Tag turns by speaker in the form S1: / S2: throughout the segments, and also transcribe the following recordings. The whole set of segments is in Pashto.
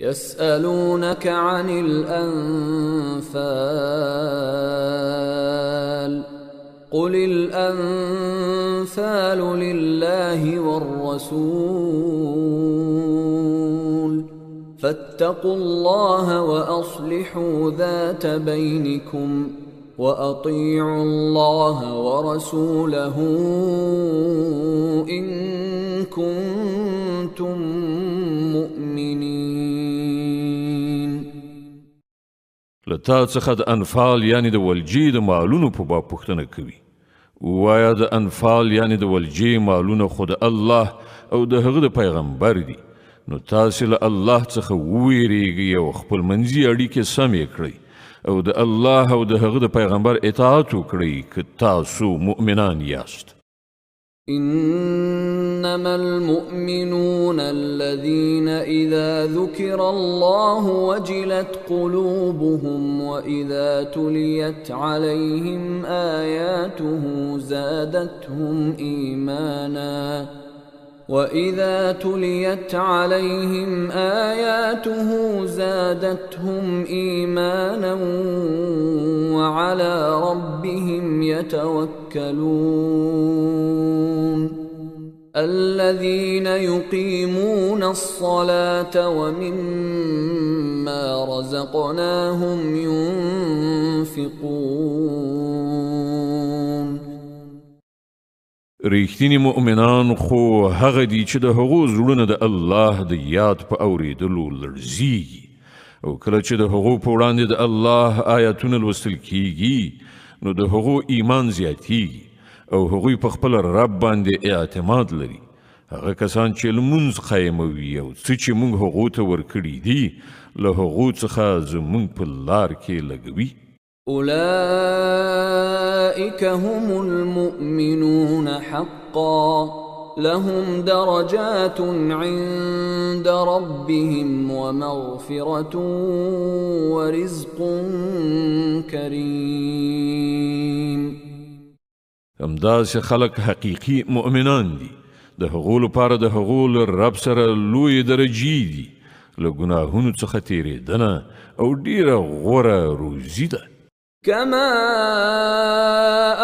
S1: يسألونك عن الأنفال قل الأنفال لله والرسول فاتقوا الله وأصلحوا ذات بينكم وأطيعوا الله ورسوله إن كنتم مؤمنين.
S2: لتا څخه د انفال یعنی د ولجې د مالونو په باب پوښتنه کوي. وایا د انفال یعنی د ولجې مالونه خو د الله او د هغه د پیغمبر دي، نو تاسې له الله څخه وویریږئ او خپل منځي اړیکې سمې کړئ او د الله او د هغه د پیغمبر اطاعت وکړئ که تاسو مؤمنان یاست.
S1: إنما المؤمنون الذين إذا ذكر الله وجلت قلوبهم وإذا تليت عليهم آياته زادتهم إيمانا وعلى ربهم يتوكلون. الذين يقيمون الصلاة ومما رزقناهم ينفقون.
S2: ریښتینی مؤمنان خو هغه دي چې د هغو زړونه د الله د یاد په اورېدلو لړزیږي او کله چې د هغو په وړاندې د الله آیاتونه لوستل کیږي نو د هغو ایمان زیاتیږي او هغوی په خپل رب باندې اعتماد لري. هغه کسان چې لمونځ قایموي او څه چې موږ هغو ته ورکړي دي له هغو څخه زموږ په لار کې لګوي.
S1: أولئك هم المؤمنون حقا لهم درجات عند ربهم ومغفرة ورزق كريم.
S2: همداسې خلق حقیقي مؤمنان دي. د هغو لپاره د هغو له رب سره لوی درجې دي، له ګناهونو څخه تیریدنه او ډیره غوره روزي ده.
S1: كما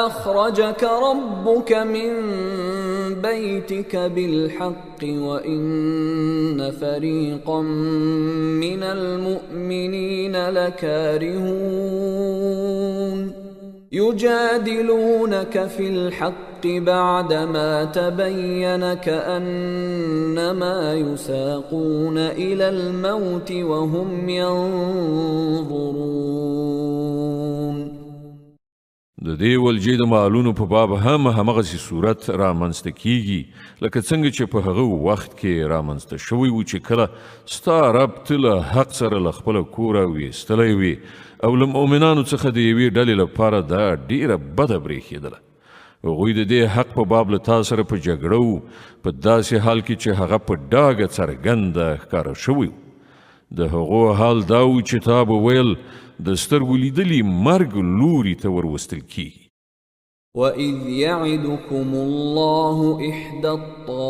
S1: أخرجك ربك من بيتك بالحق وإن فريقا من المؤمنين لكارهون. يجادلونك في الحق بعدما تبين كأنما يساقون إلى الموت وهم ينظرون.
S2: د دې ولجې د مالونو په باب همغسې صورت رامنځته کیږي لکه څنګه چې په هغه وخت کې رامنځته شوی و چې کله ستا رب ته له حق سره له خپله کوره ویستلی وي او له مؤمنانو څخه د یوې ډلې لپاره دا ډیره بده برېښېدله. هغوی د دې حق په باب له تا سره په جګړه و په داسې حال کې چې هغه په ډاګه څرګنده ښکاره شوی و. د هغو حال دا و چې تا به ویل د سترګو لیدلي مرګ لوري ته وروستل کیږي.
S1: وَإِذْ يَعِدُكُمُ اللَّهُ إِحْدَى الطَّائِفَتَيْنِ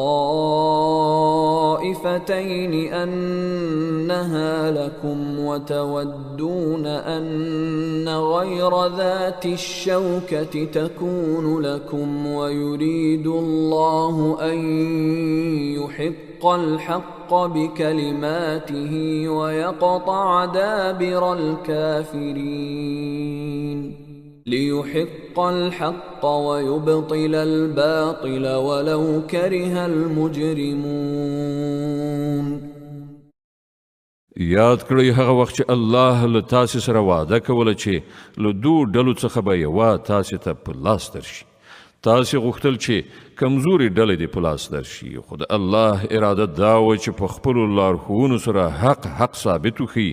S1: أَنَّهَا لَكُمْ وَتَوَدُّونَ أَنَّ غَيْرَ ذَاتِ الشَّوْكَةِ تَكُونُ لَكُمْ وَيُرِيدُ اللَّهُ أَن يُحِقَّ الْحَقَّ بِكَلِمَاتِهِ وَيَقْطَعَ دَابِرَ الْكَافِرِينَ. ليحق الحق ويبطل الباطل ولو كره المجرمون.
S2: یاد کړئ هغه وخت چې الله له تاسې سره وعده کوله چې له دوو ډلو څخه به یوه تاسې ته په لاس درشي. تاسې غوښتل چې کمزوري ډلې دې په لاس درشي، خو د الله اراده دا وه چې په خپلو لارښوونو سره حق ثابت وښي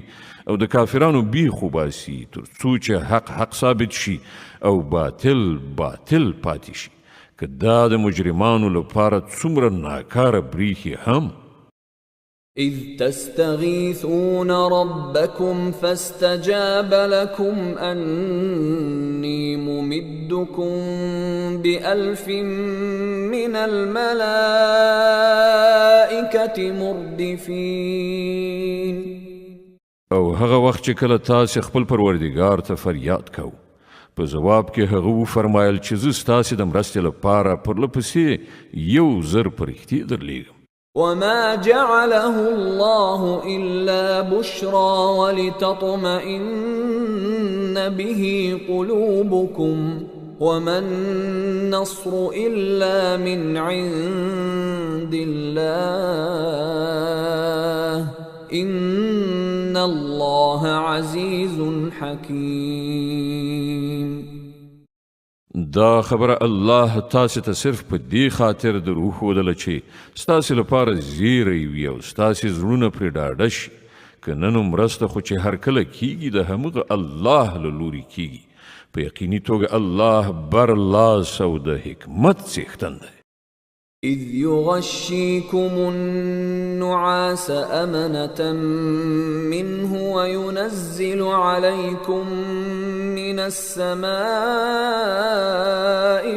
S2: او د کافرانو بیخ وباسي تر څو چې حق ثابت شي او باطل پاتې شي. که دا د مجرمانو لپاره څومره ناکاره بریښي هم.
S1: إذ تستغيثون ربكم فاستجاب لكم أني ممدكم ب1000 من الملائكة مردفين.
S2: او هغه وخت چې کله تاسې خپل پروردګار ته فریاد کو، په جواب کې هغه وفرمایل چې زه ستاسې د مرستې لپاره پرله پسې 1000 فرښتې درلیږم.
S1: وما جعله الله إلا بشرى ولتطمئن به قلوبكم وما النصر إلا من عند الله إن الله عزيز حكيم.
S2: دا خبره الله تاسې ته صرف په دې خاطر در وښودله چې ستاسې لپاره زیری وي او ستاسې زړونه پرې ډاډه شي. که نه نو مرسته خو چې هر کله کیږي د همغه الله له لورې کیږي. په یقیني توګه الله برلاس او د حکمت څښتن دی.
S1: إذ يغشيكم النعاس أمنة منه وينزل عليكم من السماء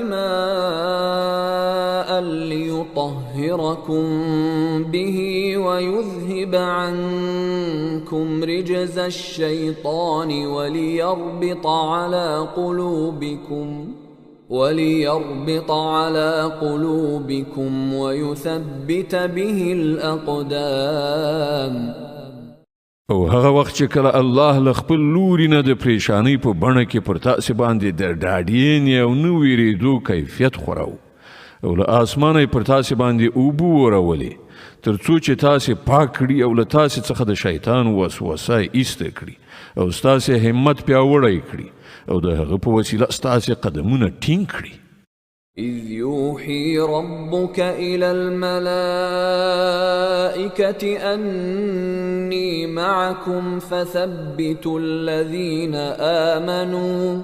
S1: ماء ليطهركم به ويذهب عنكم رجز الشيطان وليربط على قلوبكم ويثبت به الأقدام.
S2: او هغه وخت چې کله الله له خپل لوري نه د پریشانۍ په بڼه کې پر تاسې باندې د ډاډینې او نه ویرېدو کیفیت خوراو او له آسمانه پر تاسې باندې اوبه ورولې تر څو چې تاسې پاک کړي او له تاسې څخه د شیطان وسوسه ایسته کړي او ستاسې همت پیاوړی کړي او د هغه په وسیله ستاسې قدمونه ټینګ کړي.
S1: إذ يوحي ربك إلى الملائكة أني معكم فثبتوا الذين آمنوا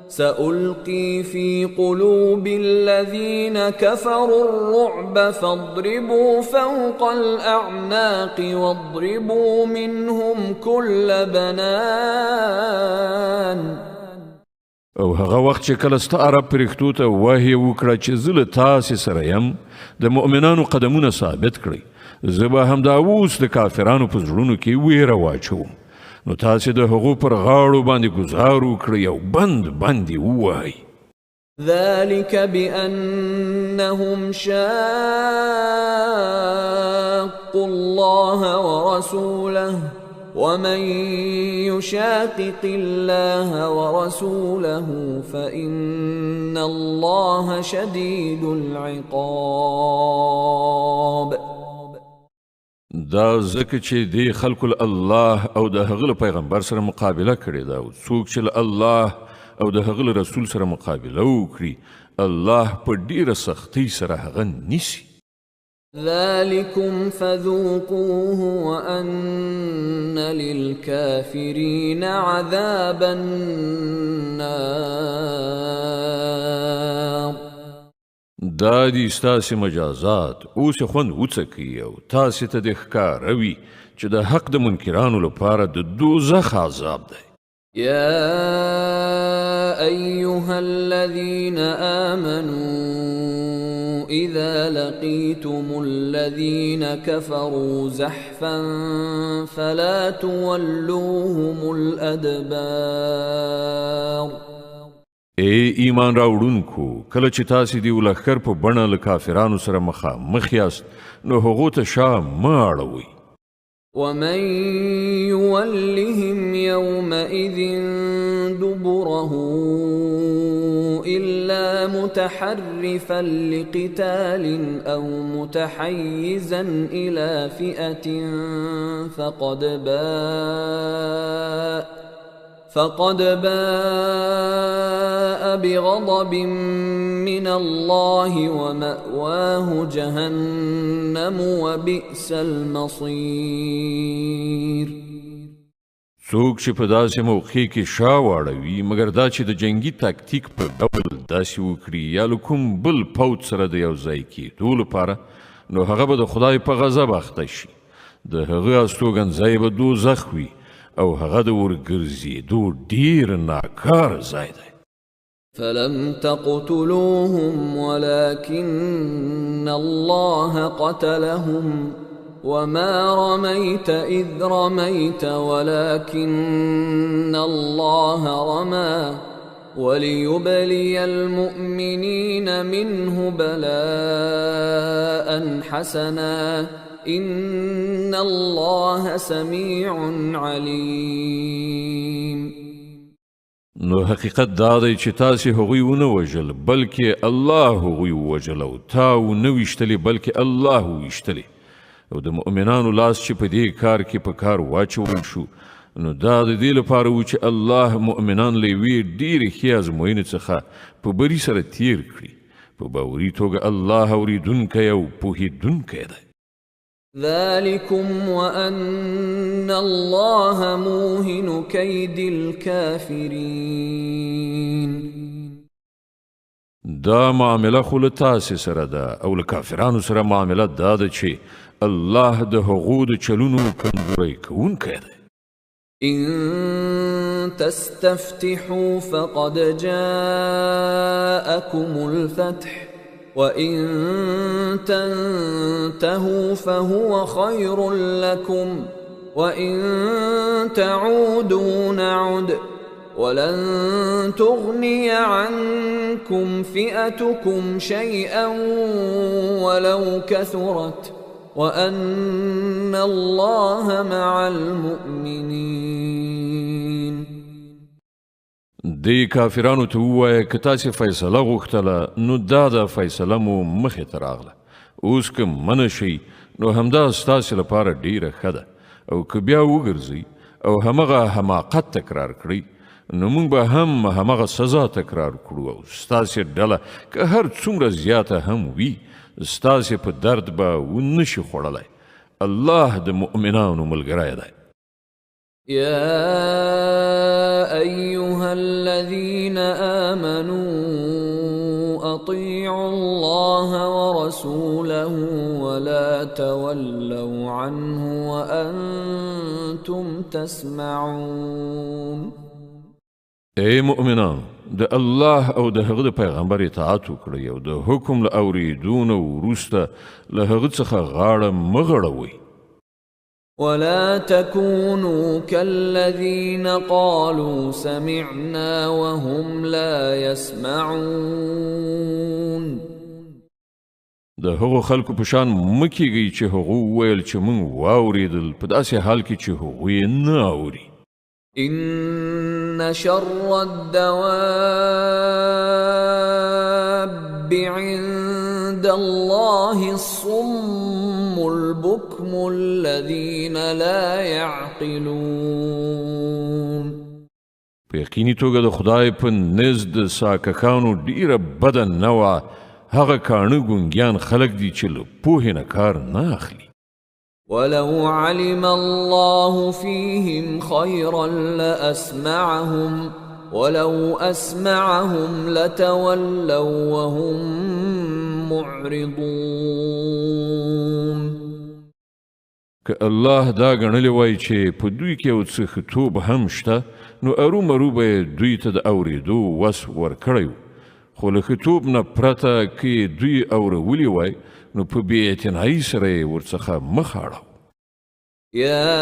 S1: سألقي في قلوب الذين كفروا الرعب فاضربوا فوق الأعناق واضربوا منهم كل بنان.
S2: او هغه وخت چې کله ستا عرب پرښتو ته وحی وکړه چې زه له تاسې سره یم، د مؤمنانو قدمونه ثابت کړئ، زه به همدا اوس د کافرانو په زړونو کې ویره واچوم. نو تاسې د هغو پر غاړو باندې ګزار وکړئ او بند یې ووهئ.
S1: ذلك بأنهم شاقوا الله ورسوله ومن يشاقق الله ورسوله فإن الله شديد العقاب.
S2: دا ځکه چې دی خلکو الله او د هغه پیغمبر سره مقابله کړې ده او څوک چې الله او د هغه رسول سره مقابله وکړي الله په ډیره سختۍ سره هغه نیسي.
S1: ذلكم فذوقوه وأن للكافرين عذاب النار.
S2: دا دي ستاسې مجازات اوس خوند وڅکئ او تاسې ته د ښکاروي چې د حق د منکرانو لپاره د دوزخ عذاب دی.
S1: يا أيها الذين آمنوا إذا لقيتم الذين كفروا زحفا فلا تولوهم الأدبار.
S2: ای ایمان راوړونکو، کله چې تاسې د یو لښکر په بڼه له کافرانو سره مخامخ یاست نو هغو ته شا مه اړوئ.
S1: ومن يولهم يومئذ دبره إلا متحرفا لقتال أو متحيزا إلى فئة فقد باء بغضب من الله ومأواه جهنم وبئس المصير.
S2: څوک چې په داسې موقع کې شا واړوي مګر دا چې د جنگي تاکتیک په ډول داسې وکړي یا له کوم بل پوځ سره د یو ځای کېدو لپاره، نو هغه به د خدای په غضب اخته شي. د هغه استوګنځای به دوزخ وي او هغه د ورګرځېدو ډېر ناکاره ځای دی.
S1: فلم تقتلوهم ولكن الله قتلهم وما رميت إذ رميت ولكن الله رمى وليبلي المؤمنين منه بلاء حسنا إن الله سميع عليم.
S2: نو حقیقت دا دی چې تاسې هغوی ونه وژل بلکې الله هغوی ووژل او تا ونه ویشتلې بلکې الله وویشتلې او د مؤمنانو لاس چې په دې کار کې په کار واچول شو نو دا د دې لپاره و چې الله مؤمنان له یوې ډېرې ښې ازموینې څخه په بري سره تیر کړي. په باوري توګه الله اورېدونکی او پوهېدونکی دی.
S1: ذلكم وأن الله موهن كيد الكافرين.
S2: دا معامله خو له تاسې سره ده او له کافرانو سره معامله دا ده چې الله د هغو د چلونو کمزوری کوونکی دی.
S1: إن تستفتحوا فقد جاءكم الفتح وإن تنتهوا فهو خير لكم وإن تعودوا نعد ولن تغني عنكم فئتكم شيئا ولو كثرت وأن الله مع المؤمنين.
S2: دی کافرانو ته ووایه که تاسې فیصله غوښتله نو دا د فیصله مو مخې ته راغله. اوس که منع شئ نو همدا ستاسې لپاره ډیره ښه ده او که بیا وګرځئ او همغه حماقت تکرار کړئ نو موږ به هم همغه سزا تکرار کړو او ستاسې ډله که هر څومره زیاته هم وي ستاسې په درد به ونشي خوړلی. الله د مؤمنانو ملګری دی.
S1: يا أيها الذين آمنوا أطيعوا الله ورسوله ولا تولوا عنه وأنتم تسمعون.
S2: ای مؤمنان د الله او د هغه د پیغمبر اطاعت وکړئ او د حکم له اورېدو نه وروسته له هغه څخه غاړه مه غړوئ.
S1: ولا تكونوا كالذين قالوا سمعنا وهم لا يسمعون.
S2: د هغو خلکو په شان مه کیږئ چې هغو وویل چې موږ واورېدل په داسې حال کې چې هغوی نه اوري.
S1: إن شر الدواب عند الله الصم البكم الذين لا يعقلون.
S2: په یقیني توګه د خدای په نزد ساککانو ډیره بده نوعه هغه کاڼه ګونګیان خلک دي چې له پوهې نه کار نه اخلي.
S1: ولو علم الله فيهم خيرا لأسمعهم ولو أسمعهم لتولوا وهم معرضون.
S2: که الله دا ګڼلی وای چې په دوی کې یو څه ښه هم شته نو ارومرو به دوی ته د اورېدو وس ورکړی، خو له ښه نه پرته که دوی اورولي وای نو په بې اعتنایي سره یې ورڅخه مخ اړو.
S1: يا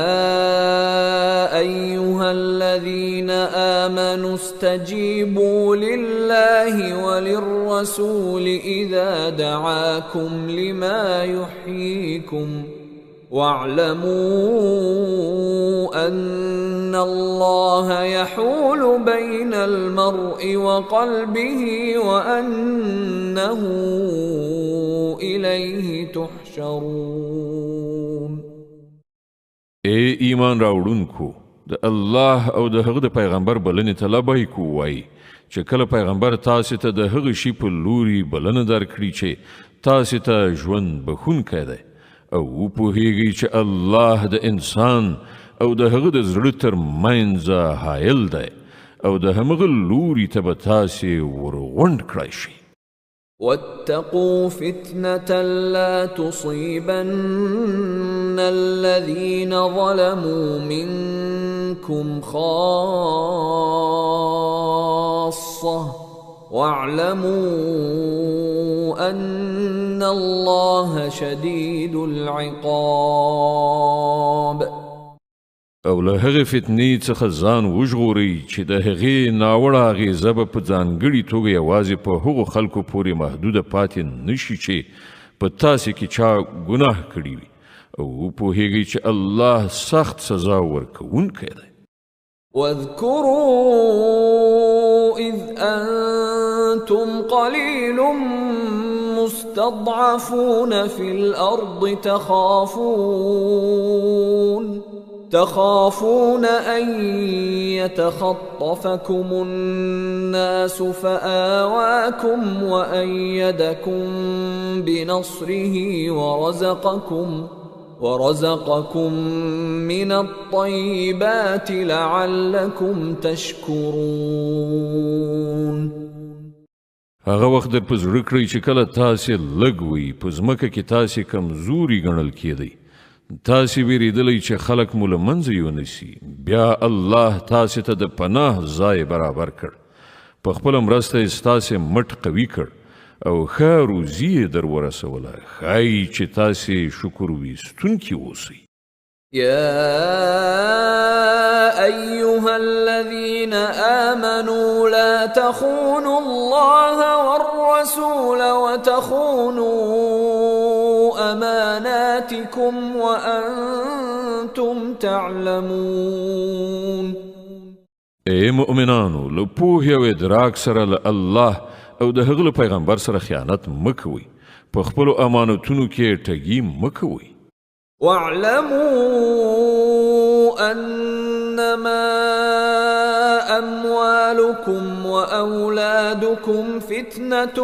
S1: أيها الذين آمنوا استجيبوا لله وللرسول إذا دعاكم لما يحييكم واعلموا أن الله يحول بين المرء وقلبه وأنه إليه تحشرون.
S2: ای ایمان راوړونکو د الله او د هغه د پیغمبر بلنې ته لبیک ووایئ چې کله پیغمبر تاسې ته د هغه شي په لوري بلنه درکړي چې تاسې ته ژوند بښونکی دی او وپوهیږئ چې الله د انسان او د هغه د زړه تر منځه حایل دی او د همغه لوري ته به تاسې ورغونډ کړی شئ.
S1: واتقوا فتنة لا تصيبن الذين ظلموا منكم خاصة واعلموا أن الله شديد العقاب.
S2: او له هغه فتنې څخه ځان وژغورئ چې د هغې ناوړه اغېزه به په ځانګړې توګه یوازې په هغو خلکو پورې محدوده پاتې نشي چې په تاسې کې چا ګناه کړي وي او وپوهیږئ چې الله سخت سزا ورکوونکی دی.
S1: واذكروا إذ أنتم قليل مستضعفون في الأرض تخافون أن يتخطفكم الناس فآواكم وأيدكم بنصره ورزقكم من الطيبات لعلكم تشكرون.
S2: هغه وخت در په زړه کړئ چې کله تاسې لږ وئ په ځمکه کې تاسې کمزوري ګڼل کېدئ، تاسې ویریدلی چې خلک مو له منځه یونیسي، بیا الله تاسې ته د پناه ځای برابر کړ، په خپله مرسته یې ستاسې مټ قوي کړ او ښه روزي یې در ورسوله. ښایي چې تاسې شکر ویستونکي اوسئ.
S1: يا أيها الذين آمنوا لا تخونوا الله والرسول وتخونوا أماناتكم وأنتم تعلمون.
S2: اے مؤمنانو، له پوهې او ادراک سره له الله او د هغه پیغمبر سره خیانت مکوئ، په خپلو امانتونو کې ټګي مکوئ.
S1: واعلموا أنما أموالكم وأولادكم فتنة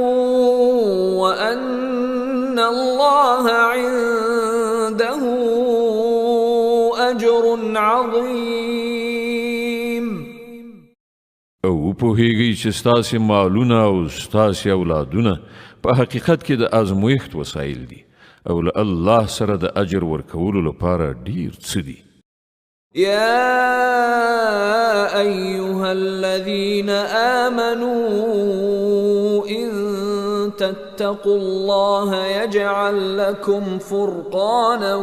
S1: وأن الله عنده أجر عظيم.
S2: او پوهیږئ چې ستاسې مالونه او ستاسې اولادونه په حقیقت کې د ازمویښت وسایل دي او له الله سره د اجر ورکولو لپاره ډیر څه دي.
S1: يا أيها الذين آمنوا إن تتقوا الله يجعل لكم فرقانا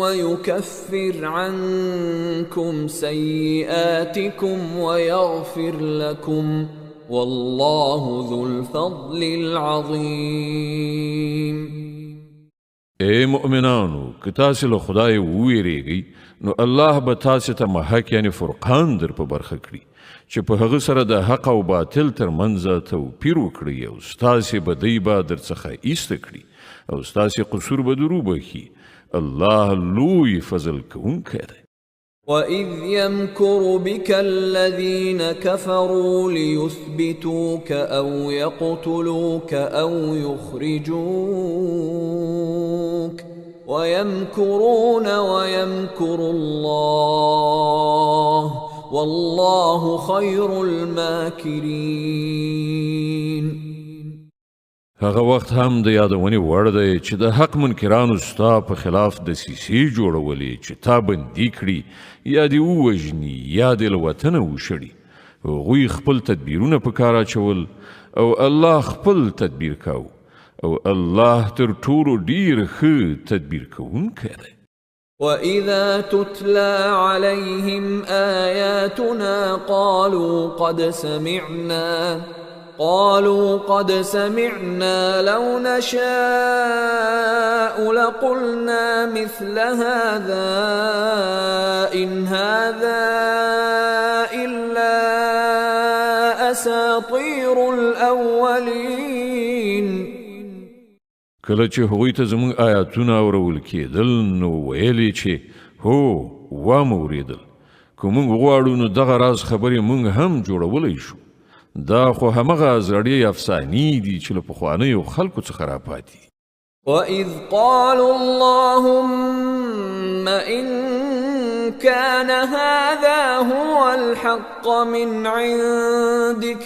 S1: ويكفر عنكم سيئاتكم ويغفر لكم والله ذو الفضل العظيم.
S2: اے مؤمنانو، که تاسې له خدای وویریږئ نو الله به تاسې ته محک یعنی فرقان در په برخه کړي چې په هغه سره د حق او باطل ترمنځ توپیر وکړي او ستاسې بدۍ به درڅخه ایسته کړي او ستاسې قصور به در وبخي. الله لوی فضل کوونکی دی.
S1: وَإِذْ يَمْكُرُ بِكَ الَّذِينَ كَفَرُوا لِيُثْبِتُوكَ أَوْ يَقْتُلُوكَ أَوْ يُخْرِجُوكَ وَيَمْكُرُونَ وَيَمْكُرُ اللَّهُ وَاللَّهُ خَيْرُ الْمَاكِرِينَ.
S2: هغه وخت هم د یادونې وړ دی چې د حق منکرانو ستا په خلاف دسیسې جوړولې چې تا بندي کړي یا دې ووژني یا دې له وطنه وشړي. هغوی خپل تدبیرونه په کار اچول او الله خپل تدبیر کاو او الله تر ټولو ډیر ښه تدبیر کوونکی دی.
S1: وَإِذَا تُتْلَى عَلَيْهِمْ آيَاتُنَا قالوا قد سمعنا لو نشاء لقلنا مثل هذا إن هذا إلا أساطير الأولين.
S2: کله چې هغوی ته زموږ آیاتونه اورول کېدل نو ویلې چې هو واموریدل، که موږ غواړو نو دغه راز خبرې موږ هم جوړولی شو. دا خو همغه زړې افسانې دي چې له پخوانیو خلکو څخه راپاتې.
S1: وَإِذْ قَالُوا اللَّهُمَّ إِن كَانَ هَذَا هُوَ الْحَقَّ مِنْ عِندِكَ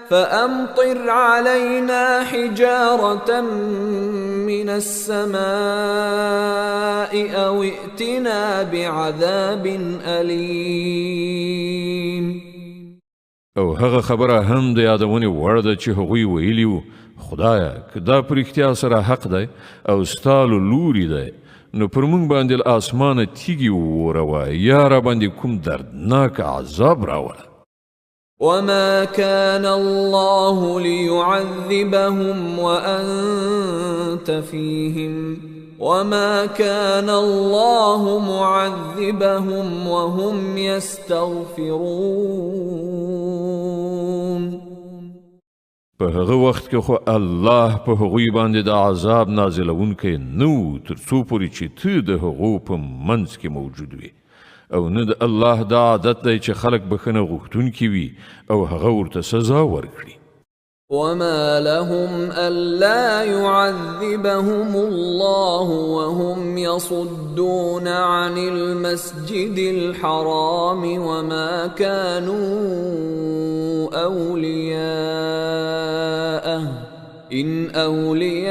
S1: فأمطر علينا حجارة من السماء أو ائتنا بعذاب أليم.
S2: او هغه خبره هم د یادونې وړ ده چې هغوی ویلي وو خدایه که دا په رښتیا سره حق دی او ستا له لورې دی نو پر موږ باندې له اسمانه تیږې ووروه یا راباندې کوم دردناک عذاب راوله.
S1: وما كان الله ليعذبهم وأنت فيهم وما كان الله معذبهم وهم يستغفرون.
S2: په هغه وخت کې خو الله په هغوی باندې د عذاب نازلونکی نو تر څو پورې چې ته د هغو په منځ کې موجود وي او نه د الله دا عادت دی چې خلک بخښنه غوښتونکي وي او هغه ورته سزا ورکړي.
S1: وما لهم ألا يعذبهم الله وهم يصدون عن المسجد الحرام وما كانوا أولياءه إن أولياؤه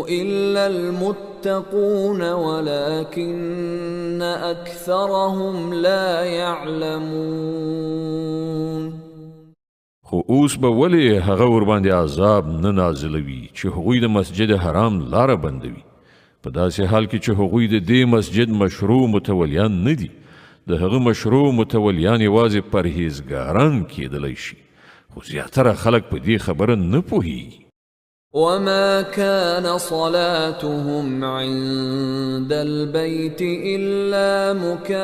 S1: إلا المتقون ولكن أكثرهم لا يعلمون.
S2: خو اوس به ولې هغه ورباندې عذاب نه نازلوي چې هغوی د مسجد حرام لاره بندوي په داسې حال کې چې هغوی د دې مسجد مشروع متولیان نه دي. د هغه مشروع متولیان یوازې پرهیزګاران کېدلی شي خو زیاتره خلک په دې خبره نه پوهیږي.
S1: وما كان صلاتهم عند البيت إلا مكاء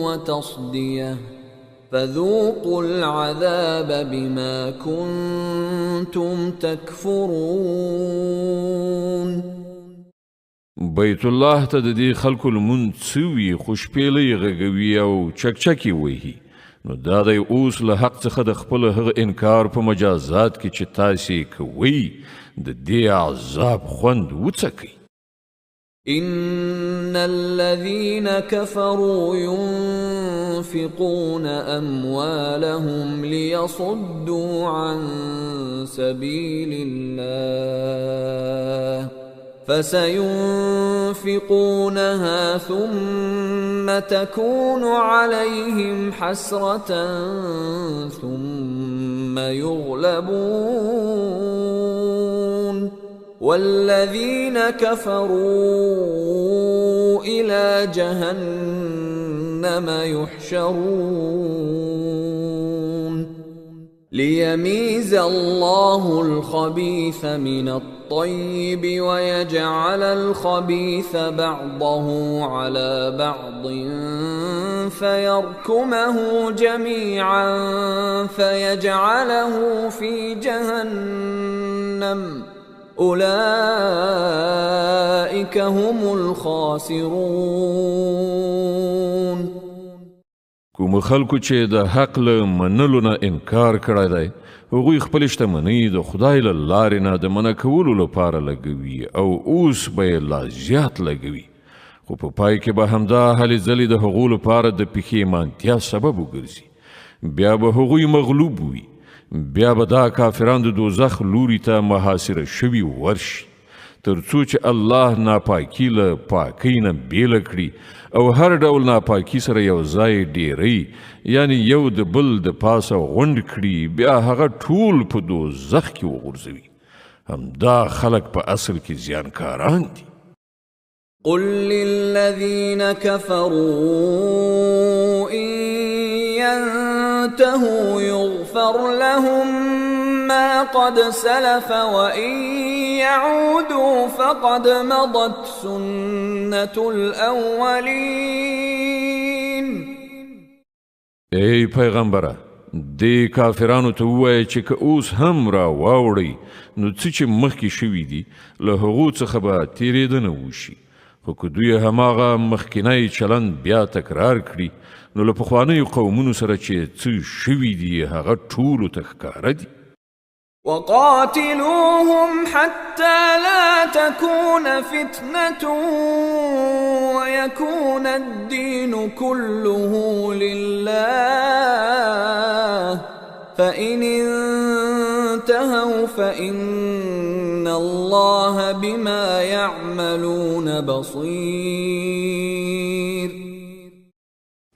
S1: وتصدية فذوقوا العذاب بما كنتم تكفرون.
S2: بیت الله ته د دې خلکو لمونځ څه وي خو شپېلۍ غږوي او چکچکې وهي نو دا دی اوس له حق څخه د خپل هغه انکار په مجازات کې چې تاسې کوئ د دې عذاب خوند وڅکئ.
S1: إن الذين كفروا ينفقون أموالهم ليصدوا عن سبيل الله فسينفقونها ثم تكون عليهم حسرة ثم يغلبون والذين كفروا إلى جهنم يحشرون. ليميز الله الخبيث من الطيب ويجعل الخبيث بعضه على بعض فيركمه جميعا فيجعله في جهنم أولئك هم الخاسرون.
S2: کوم خلکو چې د حق له منلو نه انکار کړی دی هغوی خپل شتمنۍ د خدای له لارې نه د منع کولو لپاره لګوي او اوس به یې لا زیات لګوي خو په پای کې به همدا هلې ځلې د هغو لپاره د پښیمانتیا سبب وګرځي. بیا به هغوی مغلوب وي بیا به دا کافران د دوزخ لوري ته محاصره شوي ورشي تر څو چې الله ناپاکي له پاکۍ نه بیله کړي او هر ډول ناپاکي سره یو ځای ډیری یعنی یو د بل د پاسه غونډ کړي بیا هغه ټول په دوزخ کې وغورځوي. همدا خلک په اصل کې زیانکاران دي.
S1: قل للذين كفروا إن ينتهوا يغفر لهم ما قد سلف وإن يعودوا فقد مضت سنة الأولين.
S2: ای پیغمبره د کافرانو ته ووایه چې که اوس هم را واوړئ نو څه چې مخکې شوي دي له هغو څخه به تېرېدنه وشي خو که دوی هماغه مخکینی چلند بیا تکرار کړي نو له پخوانیو قومونو سره چې څه شوي دي هغه ټولو ته ښکاره دي.
S1: وقاتلوهم حتى لا تكون فتنة ويكون الدين كله لله، فإن انتهوا فإن الله بما يعملون بصير.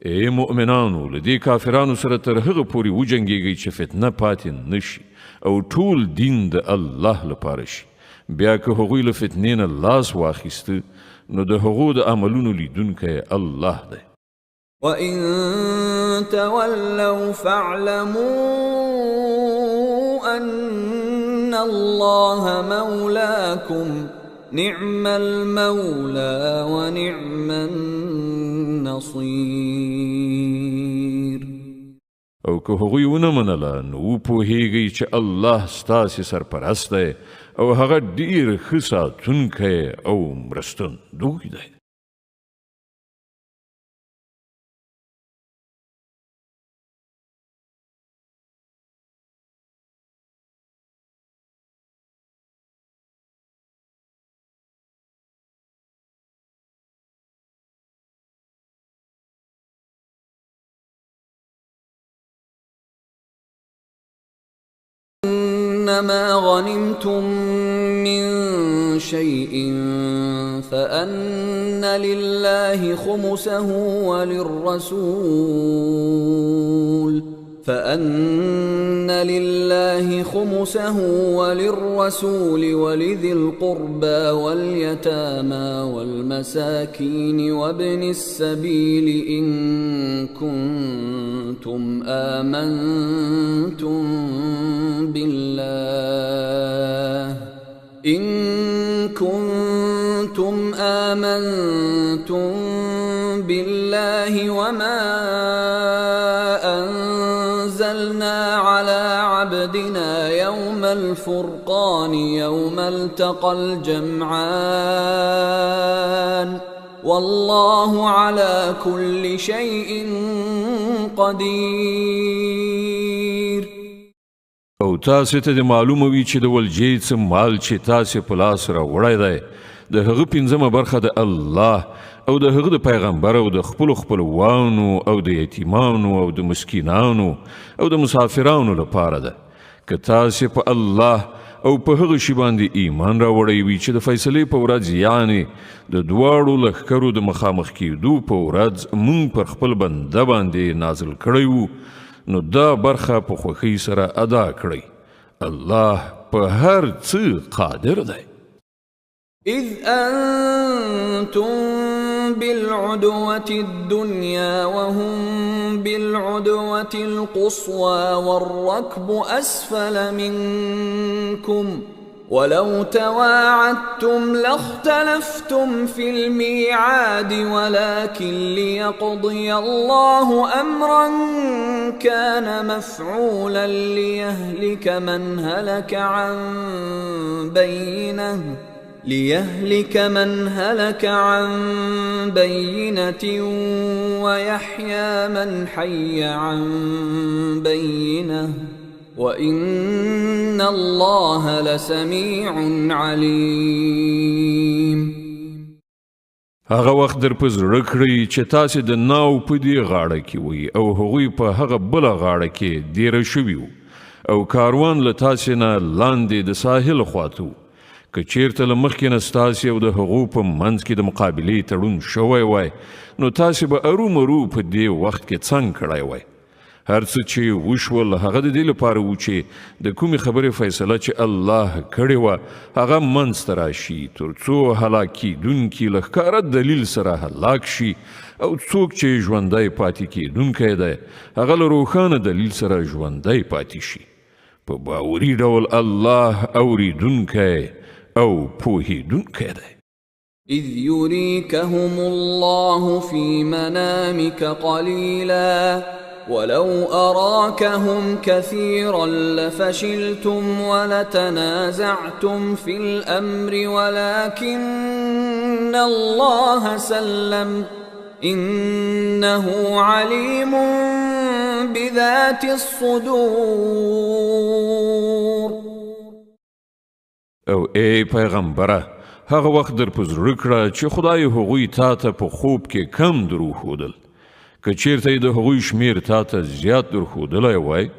S2: ای مؤمنانو، لدی کافرانو سره تر هغه پورې وجنګیږئ چې فتنه پاتې نشي او ټول دین د الله لپاره شي. بیا که هغوی له فتنې نه لاس واخیسته نو د هغو د عملونو لیدونکی الله دی.
S1: وَإِن تَوَلَّوْا فَاعْلَمُوا أَنَّ اللَّهَ مَوْلَاكُمْ نِعْمَ الْمَوْلَى وَنِعْمَ النَّصِيرُ.
S2: او که هغوی ونه منله نو پوهیږئ چې الله ستاسې سرپرست دی او هغه ډیر ښه ساتونکی او مرستندوی دی.
S1: إنما غنمتم من شيء فأن لله خمسه وللرسول ولذي القربى واليتامى والمساكين وابن السبيل إن كنتم آمنتم بالله وما أنزلنا على عبدنا يوم الفرقان يوم التقى الجمعان والله على كل شيء قدير.
S2: او تاسې ته د معلومه وي چې د ولجې څه مال چې تاسې په لاس راوړی دی د هغه پنځمه برخه د الله او د هغه د پیغمبر او د خپلوانو او د یتیمانو او د مسکینانو او د مسافرانو لپاره ده. که تاسې په الله او په هغه شي باندې ایمان راوړی وي چې د فیصلې په ورځ یعنی د دواړو لښکرو د مخامخ کېدو په ورځ مونږ پر خپل بنده باندې نازل کړی وو، نو دا برخه په خوښۍ سره ادا کړئ. الله په هر څه قادر دی.
S1: إذ أنتم بالعدوة الدنيا وهم بالعدوة القصوى والركب أسفل منكم ولو تواعدتم لاختلفتم في الميعاد ولكن ليقضي الله أمرا كان مفعولا ليهلك من هلك عن بينة ويحيى من حي عن بينة وإن الله لسميع عليم.
S2: هغه وخت در په زړه کړئ چې تاسې د ناو په دې غاړه کې وي او هغوی په هغه بله غاړه کې دیره شوي وو او کاروان له تاسې نه لاندې د ساحل خواته. که چیرته له مخکې نه ستاسې او د هغو په منځ کې د مقابلې تړون شوی وای نو تاسې به ارومرو په دې وخت کې څنګ کړی وای. هر څه چې وشول هغه د دې لپاره و چې د کومې خبرې فیصله چې الله کړې وه هغه منځته راشي تر څو هلاک کېدونکي له ښکاره دلیل سره هلاک شي او څوک چې ژوندی پاتې کېدونکی دی هغه له روښانه دلیل سره ژوندی پاتې شي. په باوري ډول الله اوریدونکی او پوهیدونکی دی.
S1: إذ يريكهم الله في منامك قليلا ولو أراكهم كثيرا لفشلتم ولتنازعتم في الأمر ولكن الله سلم إنه عليم بذات الصدور.
S2: او ای پیغمبره هغه وخت در په زړه کړه چې خدای هغوی تا ته په خوب کې کم درښودل. که چیرته یې د هغوی شمیر تا ته زیات درښودلی وای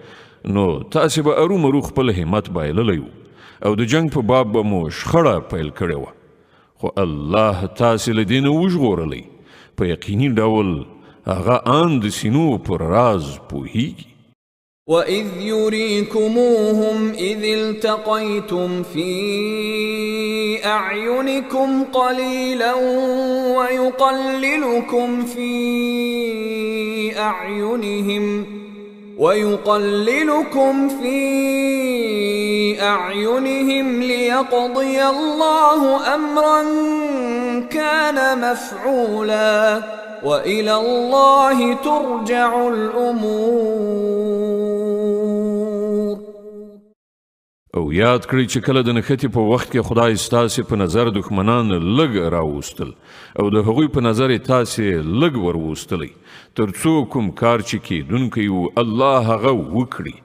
S2: نو تاسې به ارومرو خپل همت بایللی وو او د جنگ په باب به مو شخړه پیل کړې وه، خو الله تاسې له دې نه وژغورلی. په یقیني ډول هغه ان د سینو پر راز پوهیږي.
S1: وَإِذْ يُرِيكُمُوهُمْ إِذِ الْتَقَيْتُمْ فِي أَعْيُنِكُمْ قَلِيلًا وَيُقَلِّلُكُمْ فِي أَعْيُنِهِمْ لِيَقْضِيَ اللَّهُ أَمْرًا كَانَ مَفْعُولًا وَإِلَى اللَّهِ تُرْجَعُ الْأُمُورُ.
S2: او یاد کړئ چې کله د نښتې په وخت کې خدای ستاسې په نظر دښمنان لږ راوستل او د هغوی په نظر یې تاسې لږ وروستلی تر څو کوم کار چې کیدونکی و الله هغه وکړي.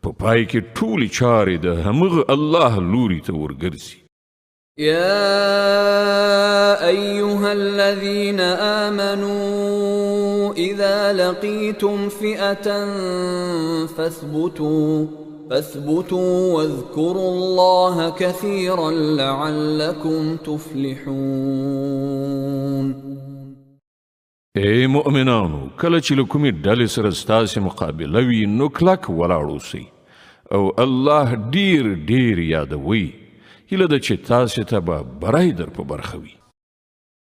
S2: په پای کې ټولې چارې د همغه الله لوري ته ورګرځي.
S1: يا أيها الذين آمنوا إذا لقيتم فئة فاثبتوا واذكروا الله كثيرا لعلكم تفلحون.
S2: ای مؤمنانو کله چې له کومې ډلې سره ستاسې مقابله وي نو کلک ولاړ اوسئ او الله ډیر ډیر یادوئ. هیله ده چې تاسې ته به بری در په برخه وي.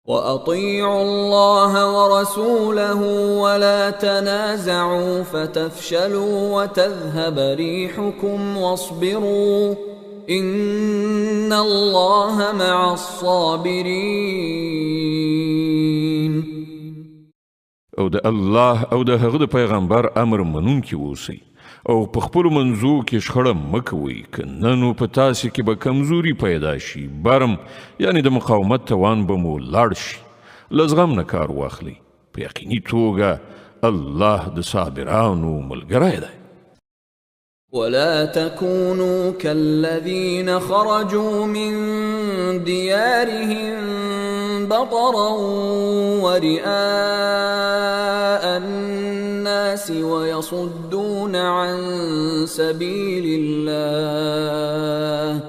S1: وَأَطِيعُوا اللَّهَ وَرَسُولَهُ وَلَا تَنَازَعُوا فَتَفْشَلُوا وَتَذْهَبَ رِيحُكُمْ وَاصْبِرُوا إِنَّ اللَّهَ مَعَ الصَّابِرِينَ.
S2: او د الله او د هغه د پیغمبر امر منونکي اوسئ او په خپلو منځو کې شخړه مه کوئ، که نه نو په تاسې کې به کمزوري پیدا شي، برم یعنی د مقاومت توان به مو لاړ شي. له زغم نه کار واخلئ، په یقیني توګه الله د صابرانو ملګری دی.
S1: ولا تكونوا كالذين خرجوا من ديارهم بطرا ورئاء الناس ويصدون عن سبيل الله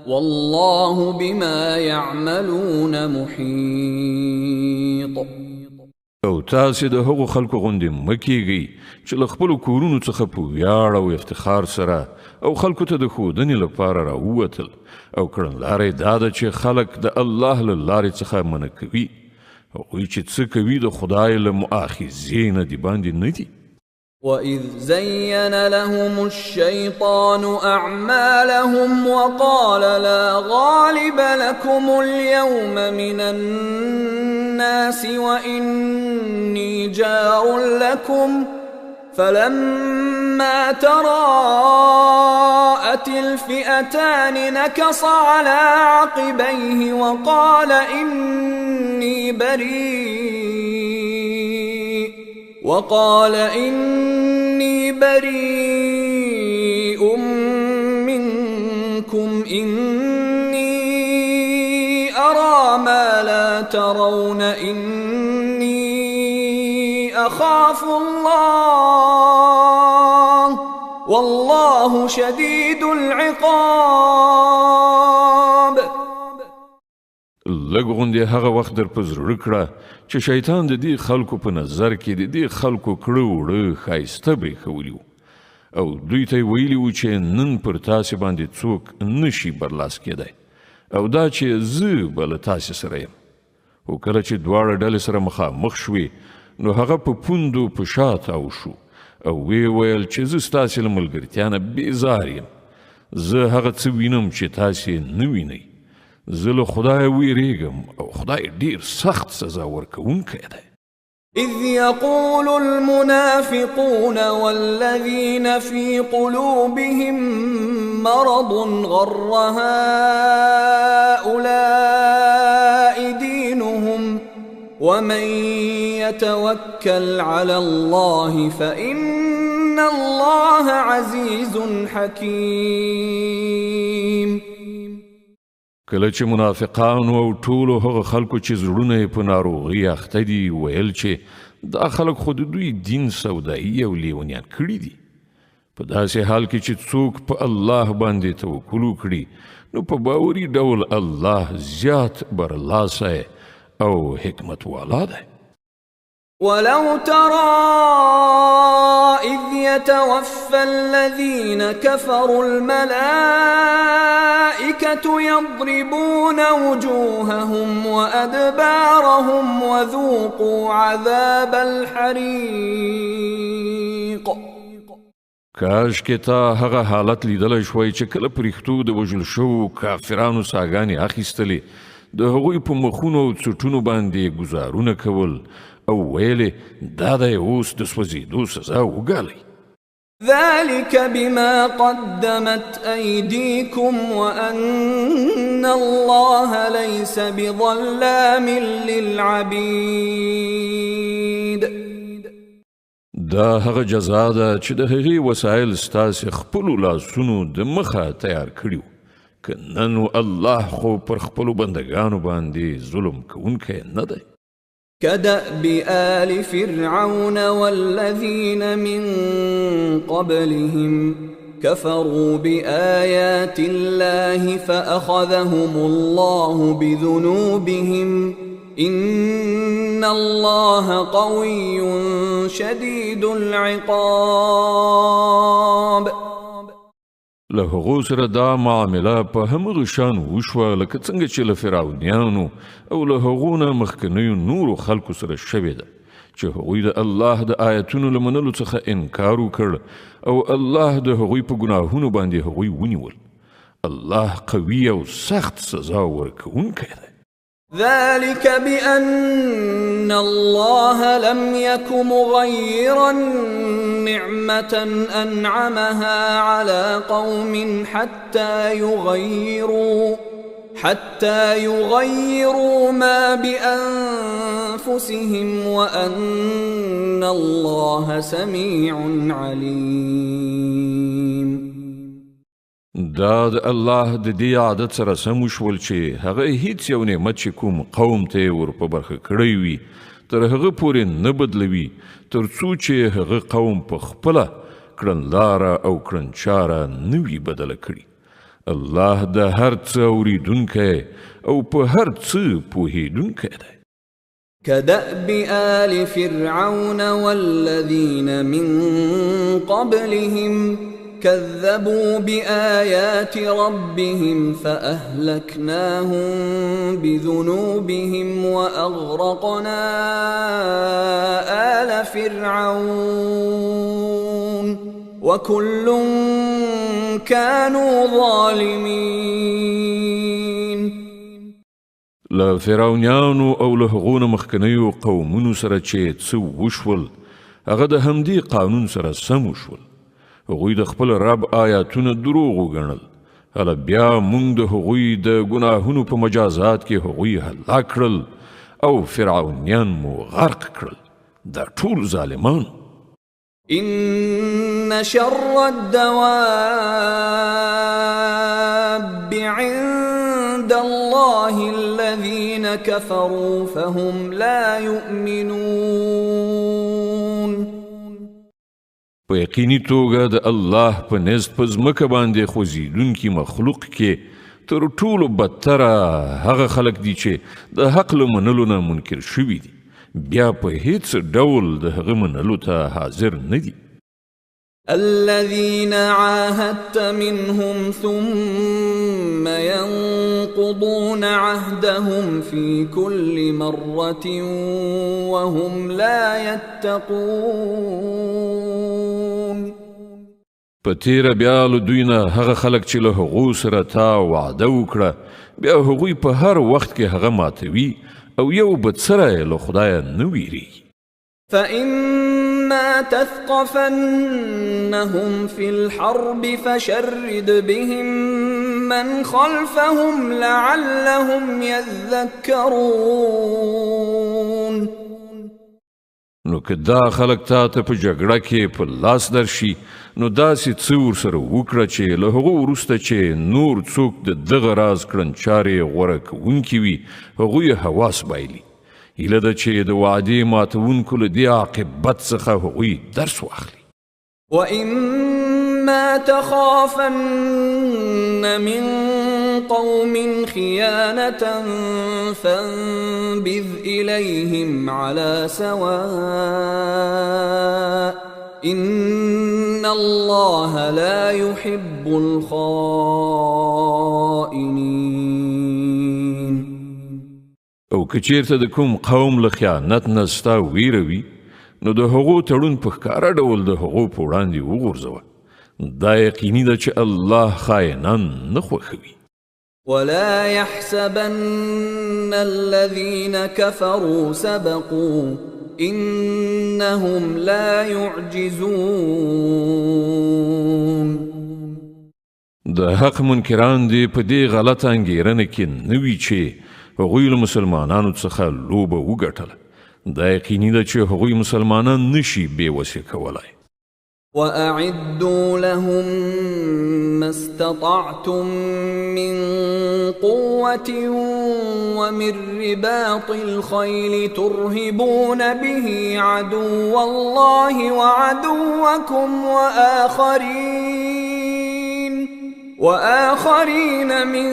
S1: والله بما يعملون محيط.
S2: او تاسې د هغو خلکو غوندې مه کیږئ چې له خپلو کورونو څخه په ویاړ او افتخار سره او خلکو ته د ښودنې لپاره راووتل او کړنلاره یې دا ده چې خلک د الله له لارې څخه منع کوي. هغوی چې څه کوي د خدای له مؤاخذې نه د باندې نه دي.
S1: وَإِذْ زَيَّنَ لَهُمُ الشَّيْطَانُ أَعْمَالَهُمْ وَقَالَ لَا غَالِبَ لَكُمُ الْيَوْمَ مِنَ النَّاسِ وَإِنِّي جَارٌ لَكُمْ فَلَمَّا تَرَاءَتِ الْفِئَتَانِ نَكَصَ عَلَى عَقِبَيْهِ وَقَالَ إني بريء منكم إني أرى ما لا ترون إني أخاف الله والله شديد العقاب.
S2: لږ غوندې هغه وخت در په زړه کړه چې شیطان د دې خلکو په نظر کې د دې خلکو کړه وړه ښایسته برېښولي وو او دوی ته یې ویلي وو چې نن پر تاسې باندې څوک نشي برلاس کېدی او دا چې زه به له تاسې سره یم. خو کله چې دواړه ډلې سره مخامخ شوې نو هغه په پوندو په شا تاو شو او ویې ویل چې زه ستاسې له ملګرتیا نه بېزار یم. زه هغه څه وینم چې تاسې نه وینئ. زه له خدای ویریږم او خدای ډیر سخت سزا ورکوونکی دی.
S1: إذ يقول المنافقون والذين في قلوبهم مرض غر هؤلاء دينهم ومن يتوكل على الله فإن الله عزيز حكيم.
S2: کله چې منافقانو او ټولو هغه خلکو چې زړونه یې په ناروغۍ اخته دي ویل چې دا خلک خو د دوی دین سودایي او لیونیان کړي دي، په داسې حال کې چې څوک په الله باندې توکل وکړي نو په باوري ډول الله زیات برلاسه او حکمت والا دی.
S1: ولو ترى إذ يتوفى الذين كفروا الملائكة يضربون وجوههم وأدبارهم وذوقوا عذاب الحريق.
S2: کاش کې تا هغه حالت لیدلی شوی چې کله پرښتو د وژل شوو کافرانو ساګانې اخیستلې، د هغوی په مخونو او څټونو باندې ګزارونه کول او ویلې دا دی اوس د سوځېدو سزا وګالئ.
S1: ذلك بما قدمت أيديكم وأن الله ليس بظلام للعبيد.
S2: دا هغه جزا ده چې د هغې وسایل ستاسې خپلو لاسونو د مخه تیار کړي وو، که نن الله خو پر خپلو بندګانو باندې ظلم کوونکی نه دی.
S1: كدأب آل فرعون والذين من قبلهم كفروا بآيات الله فأخذهم الله بذنوبهم إن الله قوي شديد العقاب.
S2: له هغو سره دا معامله په همغه شان وشوه لکه څنګه چې له فرعونیانو او له هغو نه مخکنیو نورو خلکو سره شوې ده چې هغوی د الله د آیتونو له منلو څخه انکار وکړ او الله د هغوی په ګناهونو باندې هغوی ونیول. الله قوي او سخت سزا ورکوونکی دی.
S1: ذلك بأن الله لم يك مغيرا نعمة أنعمها على قوم حتى يغيروا ما بأنفسهم وأن الله سميع عليم.
S2: دا د الله د دې عادت سره سم وشول چې هغه هیڅ یو نعمت چې کوم قوم ته ور په برخه کړی وي تر هغه پورې نه بدلوي تر څو چې هغه قوم په خپله کړنلاره او کړنچاره نه وي بدله کړي. الله د هر څه اورېدونکی او په هر څه پوهېدونکی دی.
S1: كدأب آل فرعون والذين من قبلهم كذبوا بآيات ربهم فأهلكناهم بذنوبهم وأغرقنا آل فرعون وكل كانوا ظالمين.
S2: له فرعونیانو او له هغو نه مخکنیو قومونو سره چې څه وشول هغه د همدې قانون سره سم وشول. هغوی د خپل رب آیاتونه دروغ وګڼل. هله بیا موږ د هغوی د ګناهونو په مجازات کې هغوی هلاک کړل او فرعونیان مو غرق کړل. دا ټول ظالمان.
S1: إن شر الدواب عند الله الذين كفروا فهم لا يؤمنون.
S2: په یقیني توګه د الله په نزد په ځمکه باندې خوځېدونکي مخلوق کې تر ټولو بدتره هغه خلک دي چې د حق له منلو نه منکر شوي دي، بیا په هیڅ ډول د هغه منلو ته حاضر نه دي.
S1: الذين عاهدت منهم ثم ينقضون عهدهم في كل مرة وهم لا يتقون.
S2: په تیره بیا له دوی نه هغه خلک چې له هغو سره تا وعده وکړه بیا هغوی په هر وخت کې هغه ماتوي او یو بد سره له خدایه نه ویریږي.
S1: فإما تثقفنهم في الحرب فشرد بهم من خلفهم لعلهم يذكرون.
S2: نو که دا خلک تا ته په جګړه کې په لاس درشي نو داسې څه ورسره وکړه چې له هغو وروسته چې نور څوک د دغه راز کړنچارې غوره کوونکي وي هغوی یې حواس بایلي. هیله ده چې د وعدې ماتوونکو له دې عاقبت څخه هغوی درس واخلي.
S1: وَإِمَّا تَخَافَنَّ مِنْ قَوْمٍ خِيَانَةً فَانبِذْ إِلَيْهِمْ عَلَى سَوَاءٍ إِنَّ اللَّهَ لَا يُحِبُّ الْخَائِنِينَ.
S2: او که چیرته د کوم قوم له خیانت نه ستا ویره وي نو د هغو تړون په ښکاره ډول د هغو په وړاندې وغورځوه. دا یقیني ده چې الله خائنان نه خوښوي.
S1: ولا يحسبن الذين كفروا سبقوا إنهم لا يعجزون.
S2: د حق منکران دی په دې غلط انګیرنه کې نه وي چې هغوی له مسلمانانو څخه لوبه وګټله. دا یقیني ده چې هغوی مسلمانان نشي بې وسې کولای.
S1: وَأَعِدُّوا لَهُم مَّا اسْتَطَعْتُم مِّن قُوَّةٍ وَمِن رِّبَاطِ الْخَيْلِ تُرْهِبُونَ بِهِ عَدُوَّ اللَّهِ وَعَدُوَّكُمْ وآخرين من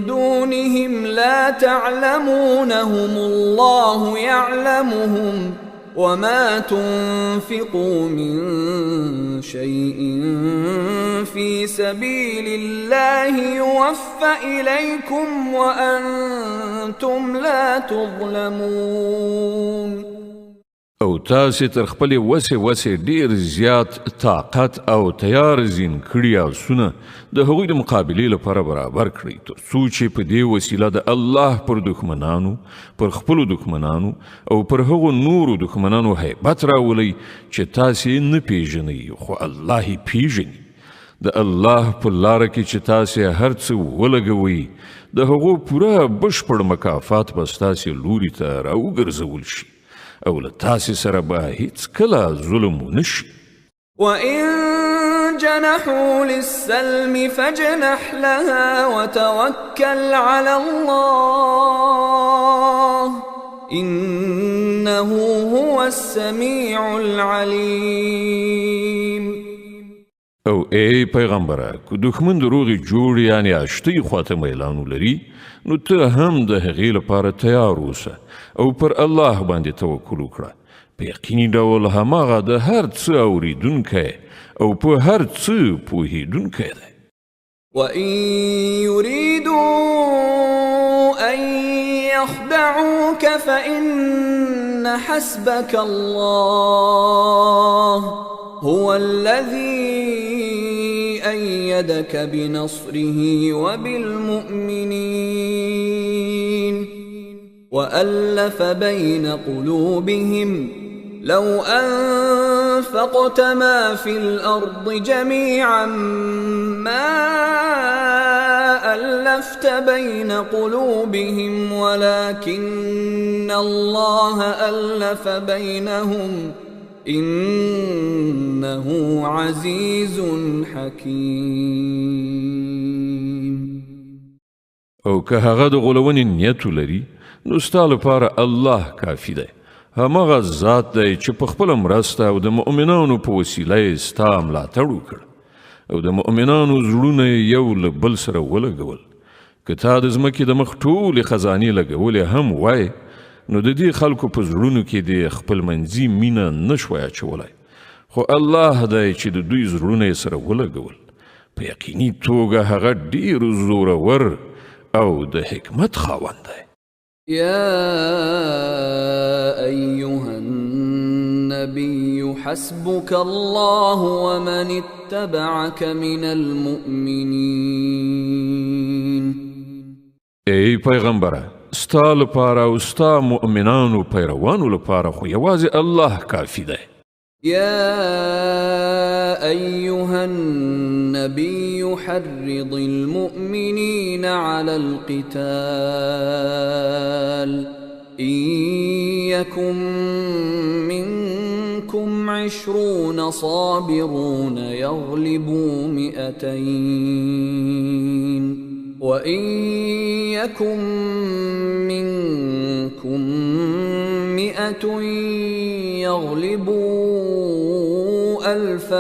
S1: دونهم لا تعلمونهم الله يعلمهم وما تنفقوا من شيء في سبيل الله يوفى إليكم وأنتم لا تظلمون.
S2: او تاسې تر خپلې وسې ډیر زیات طاقت او تیار زین کړي آسونه د هغوی د مقابلې لپاره برابر کړئ تر څو چې په دې وسیله د الله پر دښمنانو پر خپلو دښمنانو او پر هغو نورو دښمنانو هیبت راولئ چې تاسې نه پیژنئ خو الله یې پیژني. د الله په لاره کې چې تاسې هر څه ولګوئ د هغو پوره بشپړ مکافات به ستاسې لوري ته راوګرځول شي او له تاسې سره به هیڅکله ظلم ونشي.
S1: وَإِن جَنَحُوا لِلسَّلْمِ فَاجْنَحْ لَهَا وَتَوَكَّلْ عَلَى اللَّهِ إِنَّهُ هُوَ السَّمِيعُ الْعَلِيمُ.
S2: او ای پیغمبره که دښمن د روغې جوړې یعنې اشتۍ خواته میلان ولري نو ته هم د هغې لپاره تیار اوسه او پر الله باندې توکل وکړه. په یقیني ډول هماغه د هر څه اورېدونکی او په هر څه پوهېدونکی دی.
S1: وَإِن يُرِيدُوا أَن يَخْدَعُوكَ فَإِنَّ حَسْبَكَ اللَّهُ هُوَ الَّذِي أَيَّدَكَ بِنَصْرِهِ وَبِالْمُؤْمِنِينَ وَأَلَّفَ بَيْنَ قُلُوبِهِمْ لَوْ أَنفَقْتَ مَا فِي الْأَرْضِ جَمِيعًا مَا أَلَّفْتَ بَيْنَ قُلُوبِهِمْ وَلَكِنَّ اللَّهَ أَلَّفَ بَيْنَهُمْ إِنَّهُ عَزِيزٌ حَكِيمٌ.
S2: او که هغه د غولونې نیت ولري نو ستا لپاره الله کافي دی. هماغه ذات دی چې په خپله مرسته او د مؤمنانو په وسیله یې ستا ملاتړ وکړ او د مؤمنانو زړونه یو له بل سره ولګول. که تا د ځمکې د مخ ټولې خزانې لګولې هم وای نو د دې خلکو په زړونو کې د خپلمنځي مینه نه شوای اچولی خو الله دی چې د دوی زړونه یې سره ولګول. په یقیني توګه هغه ډېر زورور او د حکمت خاوند دی.
S1: يا أيها النبي حسبك الله ومن اتبعك من المؤمنين.
S2: ای پیغمبره ستا لپاره او ستا مؤمنانو پیروانو لپاره خو یوازې الله کافي دی.
S1: يا أيها النبي حرض المؤمنين على القتال إن يكن منكم 20 صابرون يغلبوا 200 وإن يكن منكم 100 يغلبوا 1000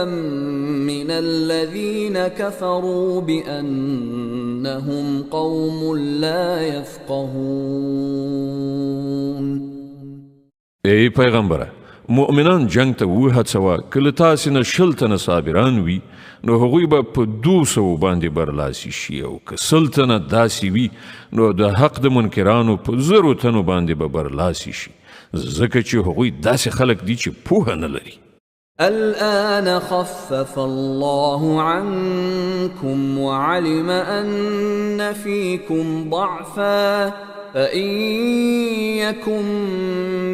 S1: من الذين كفروا بأنهم قوم لا يفقهون.
S2: ای پیغمبره، مؤمنان جنگ ته وهڅوه. کله تاسې نه 100 تنه صابران وي نو هغوی به په 200 باندې برلاسي شي، او که 100 تنه داسې وي نو د حق د منکرانو په 1000 تنو باندې به برلاسي شي، ځکه چې هغوی داسې خلک دي چې پوهه نه لري.
S1: الآن خفف الله عنكم وعلم أن فيكم ضعفا فإن يكن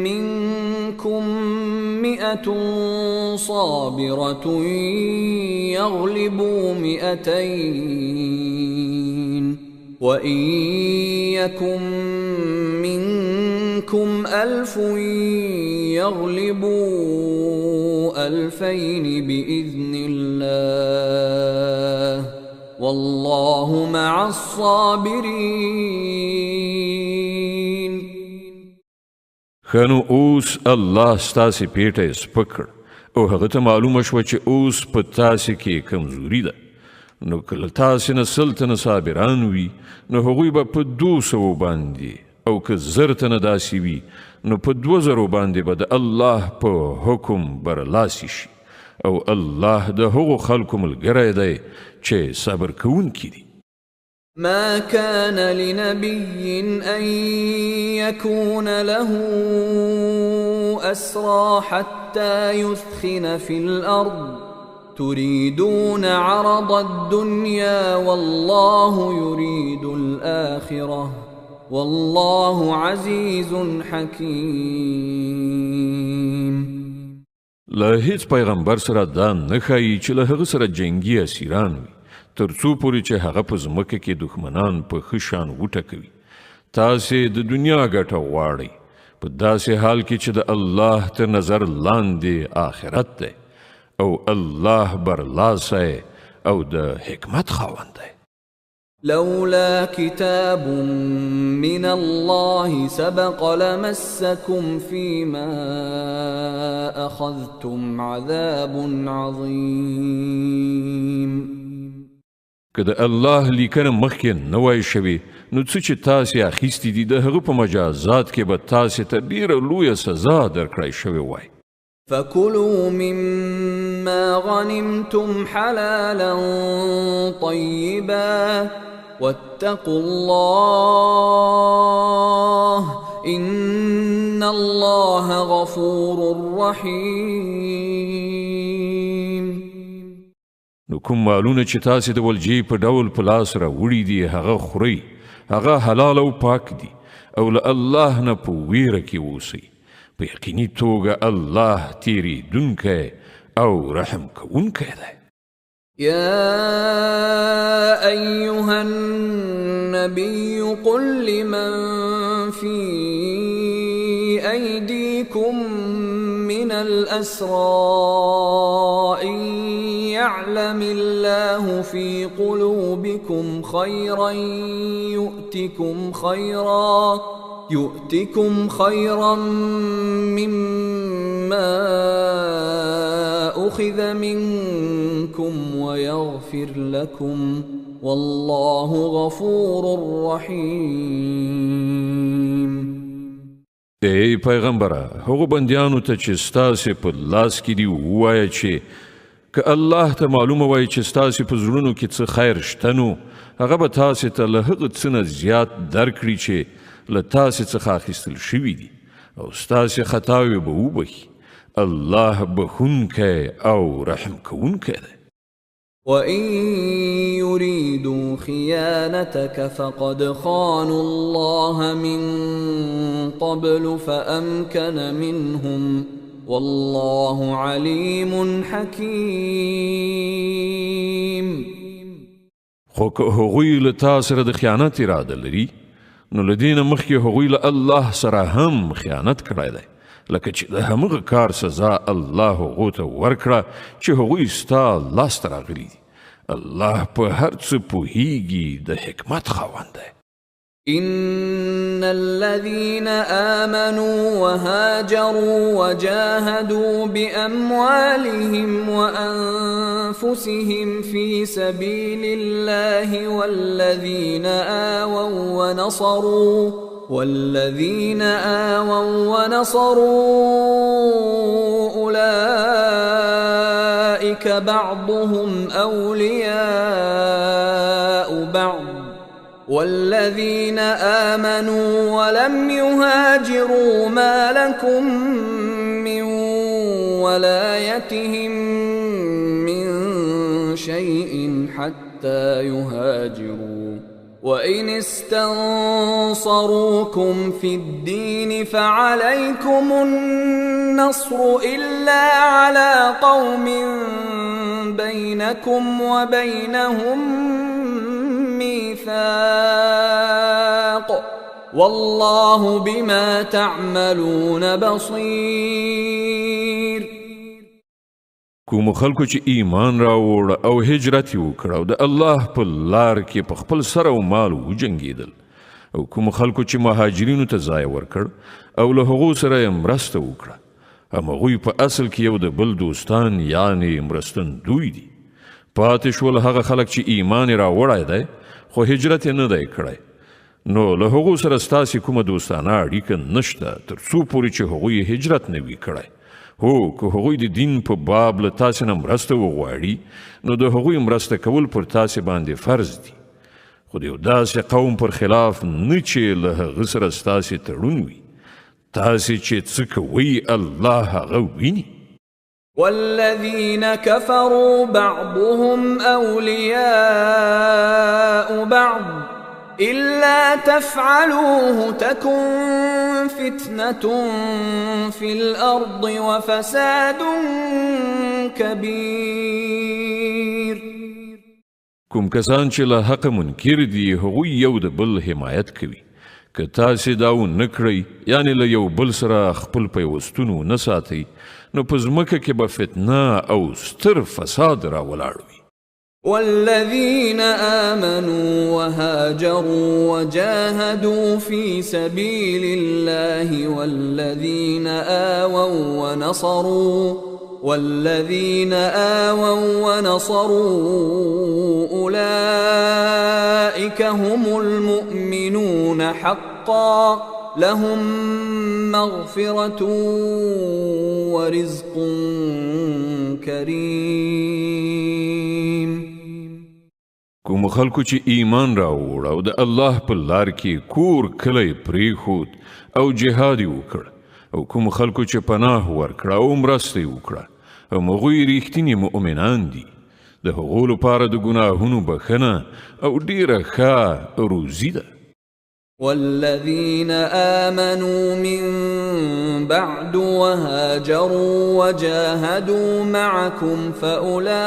S1: منكم 100 صابرة يغلبوا 200 وإن يكن منكم 1000 يغلبوا 2000 بإذن الله والله مع الصابرين.
S2: خنو اوس الله ستاسې پیټه سپکړ او هغه ته معلومه شوه چې اوس په تاسې کې کمزوري ده. نو کله تاسې نه 100 تنه صابران وي نو هغوی به په 200 باندې، او که 1000 تنه داسې وي نو په 2000 باندې به د الله په حکم برلاسي شي، او الله د هغو خلکو ملګری دی چې صبر کوونکي دي.
S1: ما كان لنبي أن يكون له أسرى حتى يثخن في الأرض تريدون عرض الدنيا والله يريد الآخرة والله عزيز حكيم.
S2: له هیڅ پیغمبر سره دا نه ښایي چې له هغه سره جنګي اسیران وي، تر څو پورې چې هغه په ځمکه کې دښمنان په ښه شان وټکوي. تاسې د دنیا ګټه غواړئ په داسې حال کې چې د الله تر نظر لاندې آخرت دی، او الله برلاسی او د حکمت خاوند دی.
S1: لولا كتاب من الله سبق لمسكم فيما أخذتم عذاب عظيم.
S2: که د الله لیکنه مخکې نه وای شوې نو څه چې تاسې اخیستي دي د هغه په مجازات کې به تاسې ته ډېره لویه سزا درکړی شوې وای.
S1: فكلوا مما غنمتم حلالا طيبا واتقوا الله إن الله غفور رحيم.
S2: نو کوم مالونه چې تاسې د ولجې په ډول په لاس راوړي دي هغه خورئ، هغه حلال او پاک دي، او له الله نه په ویره کې اوسئ. په یقیني توګه الله تیریدونکی او رحم کوونکی دی.
S1: يا أيها النبي قل لمن في أيديكم من الأسرى إن يعلم الله في قلوبكم خيرا يؤتكم خيرا مما أخذ منكم ويغفر لكم والله غفور رحيم.
S2: ای پیغمبره، هغو بندیانو ته چې ستاسې په لاس کې دي ووایه چې که الله ته معلومه وای چې ستاسې په زړونو کې څه خیر شته نو هغه به تاسې ته له هغه څه نه زیات درکړي چې له تاسې څخه اخیستل شوي دي، او ستاسې خطاوې به وبخي. الله بخونکی او رحم کوونکی دی.
S1: وَإِن يُرِيدُوا خِيَانَتَكَ فَقَدْ خَانُوا اللَّهَ مِن قَبْلُ فَأَمْكَنَ مِنْهُمْ وَاللَّهُ عَلِيمٌ حَكِيمٌ.
S2: خو که هغوی له تا سره د خیانت اراده لري نو له دې نه مخکې هغوی له الله سره هم خیانت کړی دی لکه چې د همغه کار سزا الله هغو ته ورکړه چې هغوی ستا لاسته راغلي دي الله په هر څه پوهیږي د حکمت خاوند دی
S1: إن الذين آمنوا وهاجروا وجاهدوا بأموالهم وأنفسهم في سبيل الله والذين آووا ونصروا أولئك بعضهم أولياء بعض والذين آمنوا ولم يهاجروا ما لكم من ولايتهم من شيء حتى يهاجروا وإن استنصروكم في الدين فعليكم النصر إلا على قوم بينكم وبينهم ميثاق والله بما تعملون بصير
S2: کوم خلکو چې ایمان راوړ او هجرت وکړ او د الله په لار کې په خپل سر او مال وجنګیدل او کوم خلکو چې مهاجرینو ته ځای ورکړ او له هغو سره یې مرسته وکړه همغوی په اصل کې یو د بل دوستان یعنی مرستندوی دي پاتې شول هغه خلک چې ایمان راوړی دی خو هجرت یې نه دی کړی نو له هغو سره ستاسې کومه دوستانه اړیکه نشته تر څو پورې چې هغوی هجرت نه وي کړی هو که هغوی د دین په باب له تاسې نه مرسته وغواړي نو د هغوی مرسته کول پر تاسې باندې فرض دي خو د یو داسې قوم پر خلاف نه چې له هغه سره ستاسې تړون وي تاسې چې څه کوئ الله هغه ویني
S1: والذين كفروا بعضهم أولياء بعض إلا تفعلوه تكن فتنة في الأرض وفساد كبير
S2: کوم کسان چې له حق منکر دي هغوی یو د بل حمایت کوي که تاسې دا ونه کړئ یعنې له یو بل سره خپل پیوستون ونه ساتئ نو په ځمکه کې به فتنه او ستر فساد راولاړ وي
S1: والذين آمنوا وهاجروا وجاهدوا في سبيل الله والذين آووا ونصروا أولئك هم المؤمنون حقا لهم مغفرة ورزق كريم
S2: کوم خلکو چې ایمان راوړ او د الله په لار کې کور کلی پریښود او جهاد وکړ او کوم خلکو چې پناه ورکړه او مرسته وکړه هغوی ریښتیني مؤمنان دي د هغو لپاره د ګناهونو بخښنه او ډیره ښه روزي ده
S1: والذين آمنوا من بعد وهاجروا وجاهدوا معكم فأولئك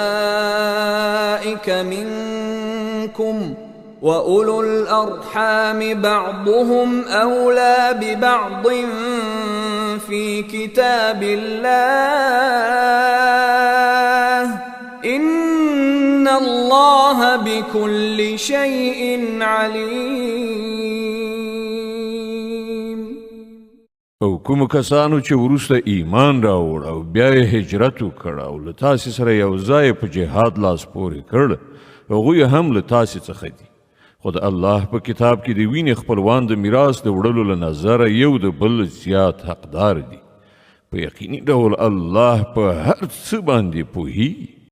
S1: منكم وأولو الأرحام بعضهم أولى ببعض في كتاب الله إن الله بكل شيء عليم
S2: او کوم کسانو چې وروسته ایمان راوړ او بیا یې هجرت وکړ او له تاسې سره یو ځای په جهاد لاس پورې کړ هغوی هم له تاسې څخه دي خو د الله په کتاب کې د وینې خپلوان د میراث د وړلو له نظره یو د بل زیات حقدار دي په یقیني ډول الله په هر څه باندې پوهیږي